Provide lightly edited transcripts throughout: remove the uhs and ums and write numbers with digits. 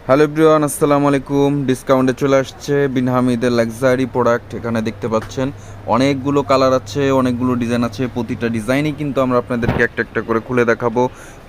Hello everyone, আসসালামু আলাইকুম। ডিসকাউন্টে চলে আসছে বিন হামিদের লাক্সারি প্রোডাক্ট। এখানে দেখতে পাচ্ছেন অনেকগুলো কালার আছে, অনেকগুলো ডিজাইন আছে। প্রতিটা ডিজাইনই কিন্তু আমরা আপনাদেরকে একটা একটা করে খুলে দেখাবো।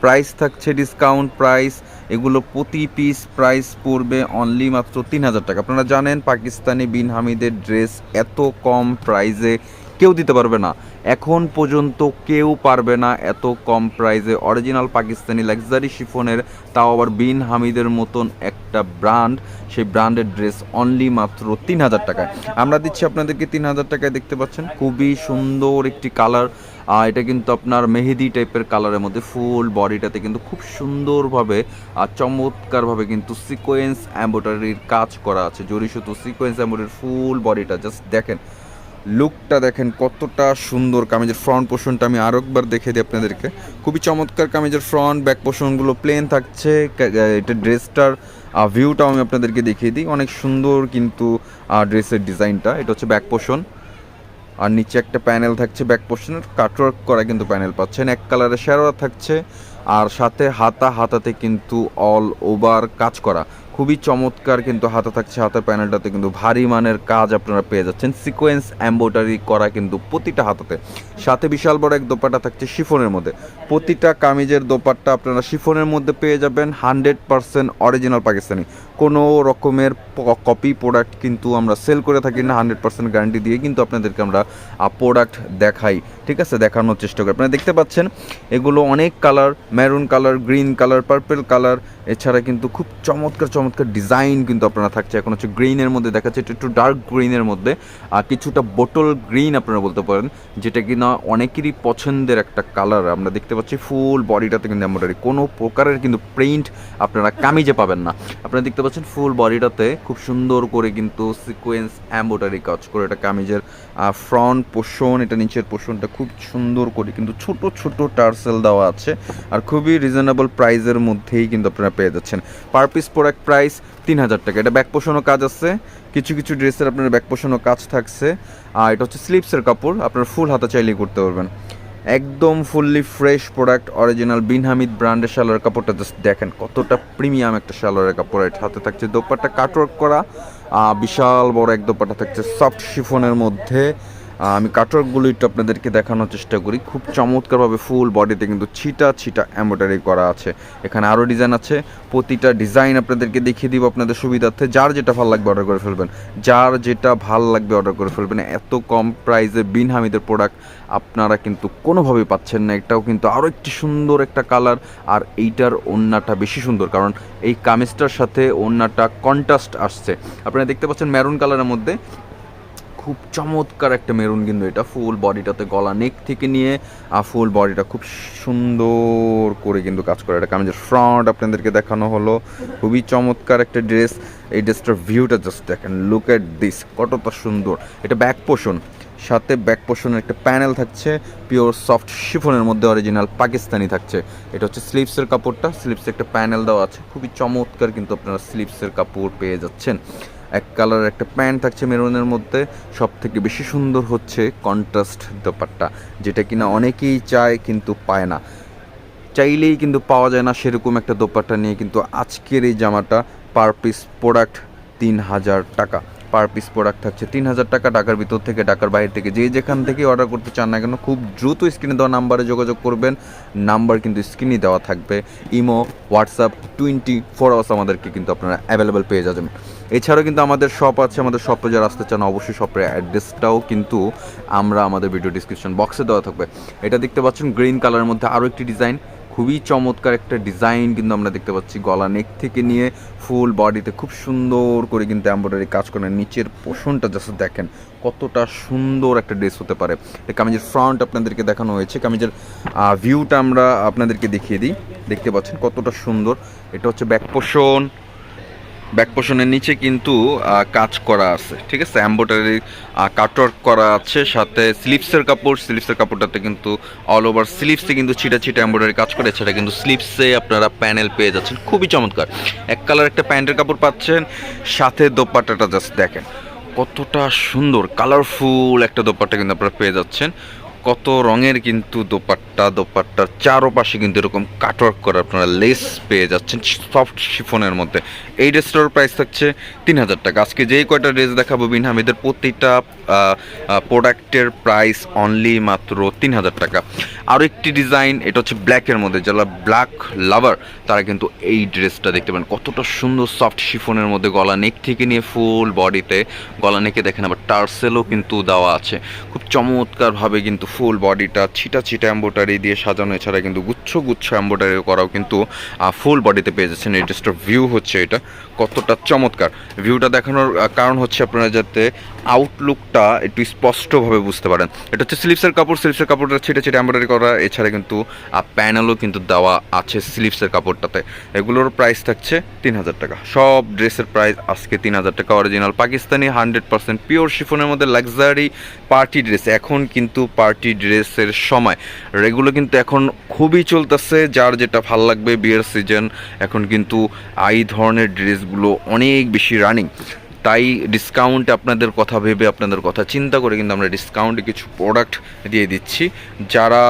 প্রাইস থাকছে ডিসকাউন্ট প্রাইস। এগুলো প্রতি পিস প্রাইস পড়বে অনলি মাত্র 3,000 টাকা। আপনারা জানেন পাকিস্তানি বিন হামিদের ড্রেস এত কম প্রাইসে কেউ দিতে পারবে না। এখন পর্যন্ত কেউ পারবে না এত কম প্রাইসে অরিজিনাল পাকিস্তানি লাক্সারি শিফনের, তাও আবার বিন হামিদের মতন একটা ব্র্যান্ড, সেই ব্র্যান্ডের ড্রেস অনলি মাত্র 3,000 টাকায় আমরা দিচ্ছি আপনাদেরকে। 3,000 টাকায় দেখতে পাচ্ছেন খুবই সুন্দর একটি কালার। এটা কিন্তু আপনার মেহেদি টাইপের কালারের মধ্যে ফুল বডিটাতে কিন্তু খুব সুন্দরভাবে চমৎকারভাবে কিন্তু সিকোয়েন্স এমব্রয়ডারির কাজ করা আছে। জরি সুতো সিকোয়েন্স এমব্রয়ডারির ফুল বডিটা জাস্ট দেখেন, লুকটা দেখেন কতটা সুন্দর। কামিজের ফ্রন্ট পোর্শনটা আমি আরও একবার দেখে দিই আপনাদেরকে। খুবই চমৎকার কামিজের ফ্রন্ট ব্যাক পোর্শনগুলো প্লেন থাকছে। এটা ড্রেসটার ভিউটাও আমি আপনাদেরকে দেখিয়ে দিই। অনেক সুন্দর কিন্তু ড্রেসের ডিজাইনটা। এটা হচ্ছে ব্যাক পোর্শন, আর নিচে একটা প্যানেল থাকছে ব্যাক পোর্শনের কাটওয়ার্ক করা কিন্তু প্যানেল পাচ্ছেন। এক কালারের শেরওয়া থাকছে, আর সাথে হাতাতে কিন্তু অল ওভার কাজ করা, খুবই চমৎকার কিন্তু হাতা থাকছে। হাতের প্যানেলটাতে কিন্তু ভারী মানের কাজ আপনারা পেয়ে যাচ্ছেন। সিকোয়েন্স এমব্রয়ডারি করা কিন্তু প্রতিটা হাতাতে। সাথে বিশাল বড় এক দোপাট্টা থাকছে শিফনের মধ্যে। প্রতিটা কামিজের দোপাট্টা আপনারা শিফনের মধ্যে পেয়ে যাবেন। 100% অরিজিনাল পাকিস্তানি, কোনো রকমের কপি প্রোডাক্ট কিন্তু আমরা সেল করে থাকি না। 100% গ্যারান্টি দিয়ে কিন্তু আপনাদেরকে আমরা প্রোডাক্ট দেখাই, ঠিক আছে, দেখানোর চেষ্টা করি। আপনারা দেখতে পাচ্ছেন এগুলো অনেক colour, maroon colour, green colour, purple colour, এছাড়া কিন্তু খুব চমৎকার চমৎকার ডিজাইন কিন্তু আপনারা থাকছে। এখন হচ্ছে গ্রিনের মধ্যে দেখাচ্ছে, একটু ডার্ক গ্রিনের মধ্যে, আর কিছুটা বোটল গ্রিন আপনারা বলতে পারেন, যেটা কিনা অনেকেরই পছন্দের একটা কালার। আমরা দেখতে পাচ্ছি ফুল বডিটাতে কিন্তু এমব্রয়ডারি, কোনো প্রকারের কিন্তু প্রিন্ট আপনারা কামিজে পাবেন না। আপনারা দেখতে পাচ্ছেন ফুল বডিটাতে খুব সুন্দর করে কিন্তু সিকোয়েন্স এমব্রয়ডারি কাজ করে। এটা কামিজের ফ্রন্ট পোর্শন, এটা নিচের পোর্শনটা খুব সুন্দর করে কিন্তু ছোট ছোট টার্সেল দেওয়া আছে, আর খুবই রিজনেবল প্রাইসের মধ্যেই কিন্তু আপনারা পেয়ে যাচ্ছেন। পার পিস প্রোডাক্ট প্রাইস 3,000 টাকা। এটা ব্যাক পোর্শনও কাজ আছে, কিছু কিছু ড্রেসের আপনার ব্যাক পোর্শনও কাজ থাকছে। আর এটা হচ্ছে স্লিপসের কাপড়, আপনার ফুল হাতা চাইলেই করতে পারবেন। একদম ফুললি ফ্রেশ প্রোডাক্ট, অরিজিনাল বিন হামিদ ব্র্যান্ডের সালোয়ার কাপড়টা জাস্ট দেখেন কতটা প্রিমিয়াম একটা সালোয়ারের কাপড়। এর সাথে থাকছে দোপাট্টা কাটওয়ার্ক করা, বিশাল বড় এক দোপাট্টা থাকছে সফট শিফনের মধ্যে। আমি কাটওয়ার্কগুলো একটু আপনাদেরকে দেখানোর চেষ্টা করি। খুব চমৎকারভাবে ফুল বডিতে কিন্তু ছিটা ছিটা এমব্রয়ডারি করা আছে। এখানে আরও ডিজাইন আছে, প্রতিটা ডিজাইন আপনাদেরকে দেখিয়ে দিব আপনাদের সুবিধার্থে। যার যেটা ভালো লাগবে অর্ডার করে ফেলবেন, যার যেটা ভাল লাগবে অর্ডার করে ফেলবেন। এত কম প্রাইসে বিন হামিদের প্রোডাক্ট আপনারা কিন্তু কোনোভাবেই পাচ্ছেন না। এটাও কিন্তু আরও একটি সুন্দর একটা কালার, আর এইটার ওড়নাটা বেশি সুন্দর, কারণ এই কামিজটার সাথে ওড়নাটা কন্ট্রাস্ট আসছে। আপনারা দেখতে পাচ্ছেন মেরুন কালারের মধ্যে, খুব চমৎকার একটা মেরুন কিন্তু এটা। ফুল বডিটাতে গলা নেক থেকে নিয়ে ফুল বডিটা খুব সুন্দর করে কিন্তু কাজ করে। এটা কামিজের ফ্রন্ট আপনাদেরকে দেখানো হলো। খুবই চমৎকার একটা ড্রেস। এই ড্রেসটার ভিউটা জাস্ট দেখেন, লুক এট দিস, কতটা সুন্দর। এটা ব্যাক পোর্শন, সাথে ব্যাক পোর্শনের একটা প্যানেল থাকছে পিওর সফট শিফনের মধ্যে, অরিজিনাল পাকিস্তানি থাকছে। এটা হচ্ছে স্লিভসের কাপড়টা, স্লিভসে একটা প্যানেল দেওয়া আছে, খুবই চমৎকার কিন্তু আপনারা স্লিভসের কাপড় পেয়ে যাচ্ছেন। এক কালার একটা প্যান্ট থাকছে মেরুনের মধ্যে। সব থেকে বেশি সুন্দর হচ্ছে কন্ট্রাস্ট দোপাট্টা, যেটা কিনা অনেকেই চায় কিন্তু পায় না, চাইলেই কিন্তু পাওয়া যায় না। সেরকম একটা দোপাট্টা নিয়ে কিন্তু আজকের এই জামাটা পার পিস প্রোডাক্ট 3,000 টাকা। পার পিস প্রোডাক্ট থাকছে 3,000 টাকা। ঢাকার ভিতর থেকে, ঢাকার বাইরে থেকে যে যেখান থেকে অর্ডার করতে চান না কেন, খুব দ্রুত স্ক্রিনে দেওয়া নাম্বারে যোগাযোগ করবেন। নাম্বার কিন্তু স্ক্রিনে দেওয়া থাকবে। ইমো, হোয়াটসঅ্যাপ 24 আওয়ার্স আমাদেরকে কিন্তু আপনারা অ্যাভেলেবেল পেয়ে যাবেন। এছাড়াও কিন্তু আমাদের শপ আছে। আমাদের শপে যারা আসতে চান অবশ্যই শপের অ্যাড্রেসটাও কিন্তু আমরা আমাদের ভিডিও ডিসক্রিপশন বক্সে দেওয়া থাকবে। এটা দেখতে পাচ্ছেন গ্রিন কালারের মধ্যে আরও একটি ডিজাইন, খুবই চমৎকার একটা ডিজাইন কিন্তু আমরা দেখতে পাচ্ছি। গলা নেক থেকে নিয়ে ফুল বডিতে খুব সুন্দর করে কিন্তু এমব্রয়ডারি কাজ করে। নিচের পোর্শনটা জাস্ট দেখেন কতটা সুন্দর একটা ড্রেস হতে পারে। এই কামিজের ফ্রন্ট আপনাদেরকে দেখানো হয়েছে, কামিজের ভিউটা আমরা আপনাদেরকে দেখিয়ে দিই। দেখতে পাচ্ছেন কতটা সুন্দর। এটা হচ্ছে ব্যাক পোর্শন, ব্যাক পোর্শনের নিচে কিন্তু কাজ করা আছে, ঠিক আছে, এমব্রয়ডারি কাটওয়ার্ক করা আছে। সাথে স্লিভসের কাপড়, স্লিভসের কাপড়টাতে কিন্তু অল ওভার স্লিভসে কিন্তু ছিটা ছিটা এমব্রয়ডারি কাজ করে। সেটা কিন্তু স্লিভসে আপনারা প্যানেল পেয়ে যাচ্ছেন, খুবই চমৎকার। এক কালার একটা প্যান্টের কাপড় পাচ্ছেন, সাথে দোপাট্টাটা জাস্ট দেখেন কতটা সুন্দর কালারফুল একটা দোপাট্টা কিন্তু আপনারা পেয়ে যাচ্ছেন। কত রঙের কিন্তু দোপাট্টার চারোপাশে কিন্তু এরকম কাটওয়ার্ক করা আপনারা লেস পেয়ে যাচ্ছেন সফট শিফনের মধ্যে। এই ড্রেসটার প্রাইস থাকছে 3,000 টাকা। আজকে যেই কয়টা ড্রেস দেখাবো বিনহামিদের প্রতিটা প্রোডাক্টের প্রাইস অনলি মাত্র 3,000 টাকা। আরও একটি ডিজাইন, এটা হচ্ছে ব্ল্যাকের মধ্যে, যারা ব্ল্যাক লাভার তারা কিন্তু এই ড্রেসটা দেখতে পারেন, কতটা সুন্দর সফট শিফনের মধ্যে গলা নেক থেকে নিয়ে ফুল বডিতে, গলা নেকে দেখেন আবার টার্সেলও কিন্তু দেওয়া আছে, খুব চমৎকারভাবে কিন্তু ফুল বডিটা ছিটা ছিটা এম্ব্রয়ডারি দিয়ে সাজানো, এছাড়া কিন্তু গুচ্ছ গুচ্ছ এম্ব্রয়ডারি করাও কিন্তু ফুল বডিতে পেয়ে যাচ্ছেন। এই ড্রেসটার ভিউ হচ্ছে এটা, কতটা চমৎকার। ভিউটা দেখানোর কারণ হচ্ছে আপনারা যাতে আউটলুকটা একটু স্পষ্টভাবে বুঝতে পারেন। এটা হচ্ছে স্লিভসের কাপড়, স্লিভসের কাপড়টা ছিটে ছিটে এম্ব্রয়ডারি করা, এছাড়া কিন্তু প্যানেলও কিন্তু দেওয়া আছে স্লিভসের কাপড়টাতে। এগুলোর প্রাইস থাকছে 3,000 টাকা। সব ড্রেসের প্রাইস আজকে 3,000 টাকা। অরিজিনাল পাকিস্তানি 100% পিওর শিফনের মধ্যে লাক্সারি পার্টি ড্রেস। এখন কিন্তু পার্টি ড্রেসের সময়, এগুলো কিন্তু এখন খুবই চলতেছে, যার যেটা ভাল লাগবে, বিয়ের সিজন এখন কিন্তু এই ধরনের ড্রেসগুলো অনেক বেশি রানিং। তাই ডিসকাউন্ট আপনাদের কথা ভেবে, আপনাদের কথা চিন্তা করে কিন্তু আমরা ডিসকাউন্টে কিছু প্রোডাক্ট দিয়ে দিচ্ছি। যারা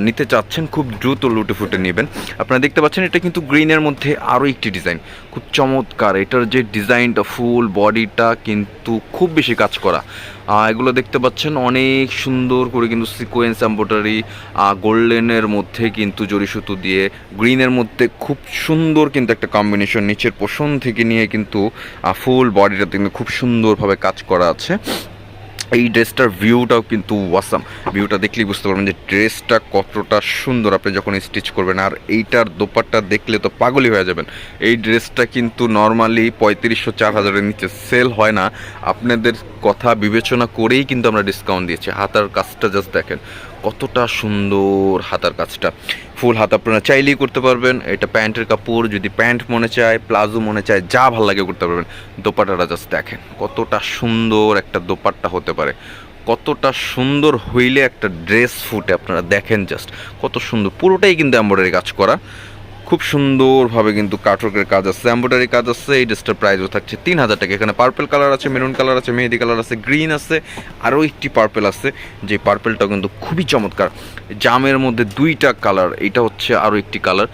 নিতে চাচ্ছেন খুব দ্রুত লুটে ফুটে নেবেন। আপনারা দেখতে পাচ্ছেন এটা কিন্তু গ্রিনের মধ্যে আরও একটি ডিজাইন, খুব চমৎকার। এটার যে ডিজাইনটা, ফুল বডিটা কিন্তু খুব বেশি কাজ করা, এগুলো দেখতে পাচ্ছেন অনেক সুন্দর করে কিন্তু সিকোয়েন্স এম্ব্রয়ডারি, গোল্ডেনের মধ্যে কিন্তু জরি সুতো দিয়ে, গ্রিনের মধ্যে খুব সুন্দর কিন্তু একটা কম্বিনেশন, নিচের পোষণ থেকে নিয়ে কিন্তু ফুল বডিটাতে কিন্তু খুব সুন্দরভাবে কাজ করা আছে। এই ড্রেসটার ভিউটাও কিন্তু ওয়াসাম, ভিউটা দেখলেই বুঝতে পারবেন যে ড্রেসটা কতটা সুন্দর আপনি যখন স্টিচ করবেন। আর এইটার দোপাট্টা দেখলে তো পাগলই হয়ে যাবেন। এই ড্রেসটা কিন্তু নর্মালি 3,500-4,000-এর নিচে সেল হয় না। আপনাদের কথা বিবেচনা করেই কিন্তু আমরা ডিসকাউন্ট দিয়েছি। হাতার কাজটা জাস্ট দেখেন, কতটা সুন্দর হাতার কাজটা, ফুল হাত আপনারা চাইলেই করতে পারবেন। এটা প্যান্টের কাপড়, যদি প্যান্ট মনে চায়, প্লাজো মনে চায়, যা ভালো লাগে করতে পারবেন। দোপাট্টাটা জাস্ট দেখেন, কতটা সুন্দর একটা দোপাট্টা হতে পারে, কতটা সুন্দর হইলে একটা ড্রেস ফুটে। আপনারা দেখেন জাস্ট কত সুন্দর, পুরোটাই কিন্তু এমব্রয়ডারি কাজ করা, খুব সুন্দরভাবে কিন্তু কাটওয়ার্কের কাজ আছে, এমব্রয়ডারি কাজ আছে। এই ড্রেসটার প্রাইসও থাকছে 3,000 টাকা। এখানে পার্পল কালার আছে, মেরুন কালার আছে, মেহেদি কালার আছে, গ্রিন আছে, আরও একটি পার্পল আছে, যে পার্পলটাও কিন্তু খুবই চমৎকার। জামের মধ্যে দুইটা কালার, এটা হচ্ছে আরও একটি কালার,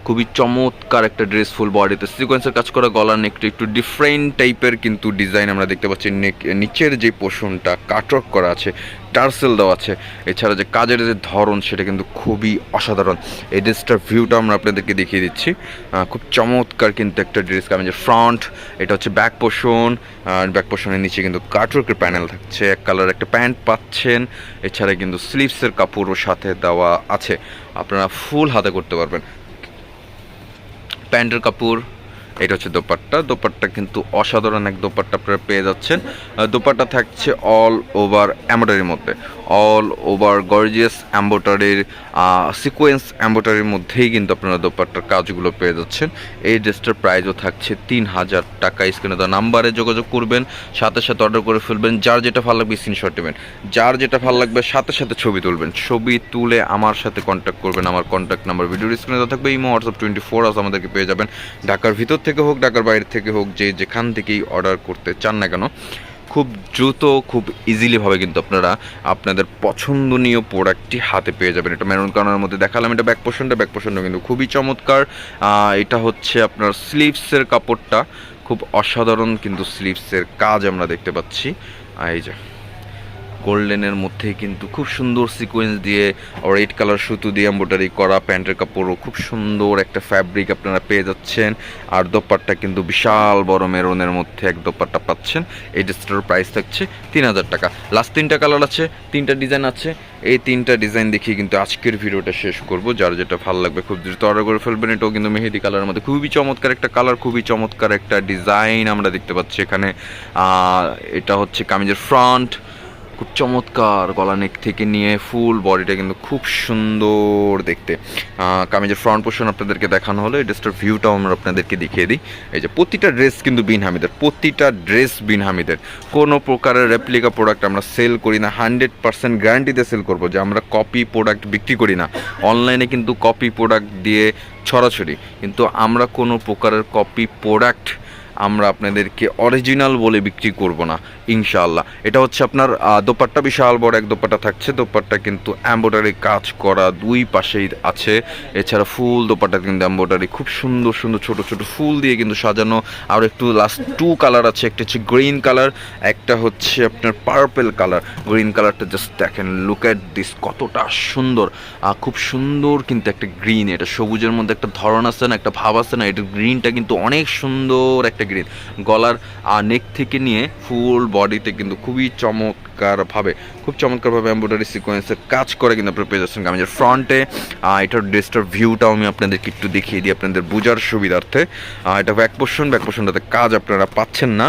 খুবই চমৎকার একটা ড্রেস, ফুল বডিতে সিকোয়েন্সের কাজ করা, গলার নেকটা একটু ডিফারেন্ট টাইপের কিন্তু ডিজাইন আমরা দেখতে পাচ্ছি। নিচের যে পোর্শনটা কাটওয়ার্ক করা আছে, টার্সেল দেওয়া আছে, এছাড়া যে কাজের যে ধরন সেটা কিন্তু খুবই অসাধারণ। এই ড্রেসটার ভিউটা আমরা আপনাদেরকে দেখিয়ে দিচ্ছি, খুব চমৎকার কিন্তু একটা ড্রেস। কামিজের ফ্রন্ট, এটা হচ্ছে ব্যাক পোর্শন, আর ব্যাক পোর্শনের নিচে কিন্তু কাটওয়ার্কের প্যানেল থাকছে, এক কালার একটা প্যান্ট পাচ্ছেন, এছাড়া কিন্তু স্লিভসের কাপড়ও সাথে দেওয়া আছে, আপনারা ফুল হাতে করতে পারবেন। প্যান্টের কাপড়, এটা হচ্ছে দোপাট্টা, দোপাট্টা কিন্তু অসাধারণ এক দোপাট্টা আপনারা পেয়ে যাচ্ছেন। দোপাট্টা থাকছে অল ওভার এমব্রয়ডারির মধ্যে, অল ওভার গর্জিয়াস এমব্রয়ডারির সিকোয়েন্স এমব্রয়ডারির মধ্যেই কিন্তু আপনারা দোপাট্টার কাজগুলো পেয়ে যাচ্ছেন। এই ড্রেসটার প্রাইসও থাকছে 3,000 টাকা। স্ক্রিনে দেওয়া নাম্বারে যোগাযোগ করবেন, সাথে সাথে অর্ডার করে ফেলবেন। যার যেটা ভালো লাগবে স্ক্রিনশট নেবেন, যার যেটা ভালো লাগবে সাথে সাথে ছবি তুলবেন, ছবি তুলে আমার সাথে কন্ট্যাক্ট করবেন। আমার কন্ট্যাক্ট নাম্বার ভিডিওর স্ক্রিনে দেওয়া থাকবে, ইমো, হোয়াটসঅ্যাপ 24 আওয়ার্স আমাদেরকে পেয়ে যাবেন। ঢাকার ভিতর থেকে হোক, ঢাকার বাইরে থেকে হোক, যে যেখান থেকেই অর্ডার করতে চান না কেন, খুব দ্রুত, খুব ইজিলিভাবে কিন্তু আপনারা আপনাদের পছন্দনীয় প্রোডাক্টটি হাতে পেয়ে যাবেন। এটা মেরুন কালারের মধ্যে দেখালাম, এটা ব্যাক পোর্শনটা কিন্তু খুবই চমৎকার। এটা হচ্ছে আপনার স্লিভসের কাপড়টা, খুব অসাধারণ কিন্তু স্লিভসের কাজ আমরা দেখতে পাচ্ছি। এই যে গোল্ডেনের মধ্যে কিন্তু খুব সুন্দর সিকোয়েন্স দিয়ে রেড কালার সুতো দিয়ে এমব্রয়ডারি করা, প্যান্টের কাপড়ও খুব সুন্দর একটা ফ্যাব্রিক আপনারা পেয়ে যাচ্ছেন। আর দোপাট্টা কিন্তু বিশাল বড় মেরুনের মধ্যে এক দোপাট্টা পাচ্ছেন। এই ড্রেসটার প্রাইস থাকছে 3,000 টাকা। লাস্ট 3টা কালার আছে, 3টা ডিজাইন আছে। এই 3টা ডিজাইন দেখিয়ে কিন্তু আজকের ভিডিওটা শেষ করব। যার যেটা ভালো লাগবে খুব দ্রুত অর্ডার করে ফেলবেন। এটাও কিন্তু মেহেদি কালারের মধ্যে খুবই চমৎকার একটা কালার, খুবই চমৎকার একটা ডিজাইন আমরা দেখতে পাচ্ছি এখানে। এটা হচ্ছে কামিজের ফ্রন্ট, খুব চমৎকার, গলা নেক থেকে নিয়ে ফুল বডিটা কিন্তু খুব সুন্দর দেখতে। কামিজের ফ্রন্ট পোর্শন আপনাদেরকে দেখানো হলো। এই ড্রেসটার ভিউটাও আমরা আপনাদেরকে দেখিয়ে দিই। এই যে প্রতিটা ড্রেস কিন্তু বিন হামিদের, প্রতিটা ড্রেস বিন হামিদের, কোনো প্রকারের রেপ্লিকা প্রোডাক্ট আমরা সেল করি না। 100% গ্যারান্টিতে সেল করবো যে আমরা কপি প্রোডাক্ট বিক্রি করি না। অনলাইনে কিন্তু কপি প্রোডাক্ট দিয়ে ছড়াছড়ি, কিন্তু আমরা কোনো প্রকারের কপি প্রোডাক্ট আমরা আপনাদেরকে অরিজিনাল বলে বিক্রি করব না ইনশাআল্লাহ। এটা হচ্ছে আপনার দোপাট্টা, বিশাল বড় এক দোপাট্টা থাকছে। দোপাট্টা কিন্তু এমব্রয়ডারি কাজ করা দুই পাশেই আছে। এছাড়া ফুল দোপাট্টা কিন্তু এমব্রয়ডারি খুব সুন্দর সুন্দর ছোট ছোট ফুল দিয়ে কিন্তু সাজানো। আর একটু লাস্ট 2 কালার আছে, একটা হচ্ছে গ্রিন কালার, একটা হচ্ছে আপনার পার্পল কালার। গ্রিন কালারটা জাস্ট দেখেন, লুক অ্যাট দিস, কতটা সুন্দর। খুব সুন্দর কিন্তু একটা গ্রিন, এটা সবুজের মধ্যে একটা ধরন আছে না, একটা ভাব আছে না, এটা গ্রিনটা কিন্তু অনেক সুন্দর একটা গ্রিন। গলার নেক থেকে নিয়ে ফুল বডিতে কিন্তু খুবই চমৎকারভাবে এমব্রয়ডারি সিকোয়েন্সের কাজ করে কিন্তু আপনারা পেয়ে যাচ্ছেন কামিজের ফ্রন্টে। এটার ড্রেসটার ভিউটাও আমি আপনাদেরকে একটু দেখিয়ে দিই আপনাদের বোঝার সুবিধার্থে। এটা ব্যাক পোর্শনটাতে কাজ আপনারা পাচ্ছেন না।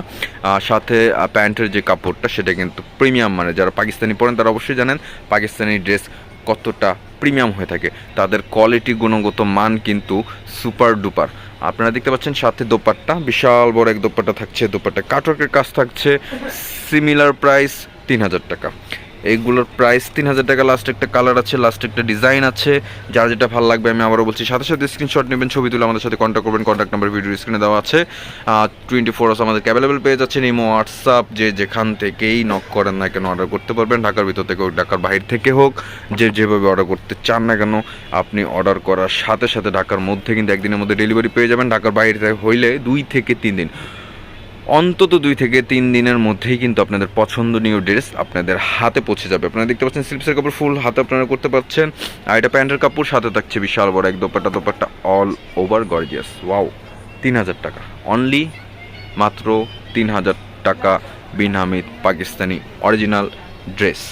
সাথে প্যান্টের যে কাপড়টা সেটা কিন্তু প্রিমিয়াম, মানে যারা পাকিস্তানি পরেন তারা অবশ্যই জানেন পাকিস্তানি ড্রেস কতটা প্রিমিয়াম হয়ে থাকে, তাদের কোয়ালিটি গুণগত মান কিন্তু সুপার ডুপার। আপনারা দেখতে পাচ্ছেন সাথে দোপাট্টা, বিশাল বড় এক দোপাট্টা থাকছে। দোপাট্টা কাটওয়ার্কের কাজ থাকছে। সিমিলার প্রাইস 3000 টাকা। এইগুলোর প্রাইস 3000 টাকা। লাস্ট একটা কালার আছে, লাস্ট একটা ডিজাইন আছে, যার যেটা ভালো লাগবে আমি আবারও বলছি সাথে সাথে স্ক্রিনশট নেবেন, ছবি তুলে আমাদের সাথে কন্ট্যাক্ট করবেন। কন্ট্যাক্ট নাম্বার ভিডিও স্ক্রিনে দেওয়া আছে। 24 আওয়ার্স আমাদেরকে অ্যাভেলেবেল পেয়ে যাচ্ছেন। ইমো, হোয়াটসঅ্যাপ, যে যেখান থেকেই নক করেন না কেন অর্ডার করতে পারবেন। ঢাকার ভিতর থেকে হোক, ঢাকার বাইরে থেকে হোক, যেভাবে অর্ডার করতে চান না কেন আপনি অর্ডার করার সাথে সাথে ঢাকার মধ্যে কিন্তু একদিনের মধ্যে ডেলিভারি পেয়ে যাবেন। ঢাকার বাইরে হইলে 2 থেকে 3 দিন, অন্তত 2 থেকে 3 দিনের মধ্যেই কিন্তু আপনাদের পছন্দনীয় ড্রেস আপনাদের হাতে পৌঁছে যাবে। আপনারা দেখতে পাচ্ছেন স্লিপসের কাপড় ফুল হাতে আপনারা করতে পারছেন। আর এটা প্যান্টের কাপড়, সাথে থাকছে বিশাল বড় এক dupatta all over gorgeous. Wow, 3000 টাকা অনলি, মাত্র 3000 টাকা বিন হামিদ পাকিস্তানি অরিজিনাল ড্রেস।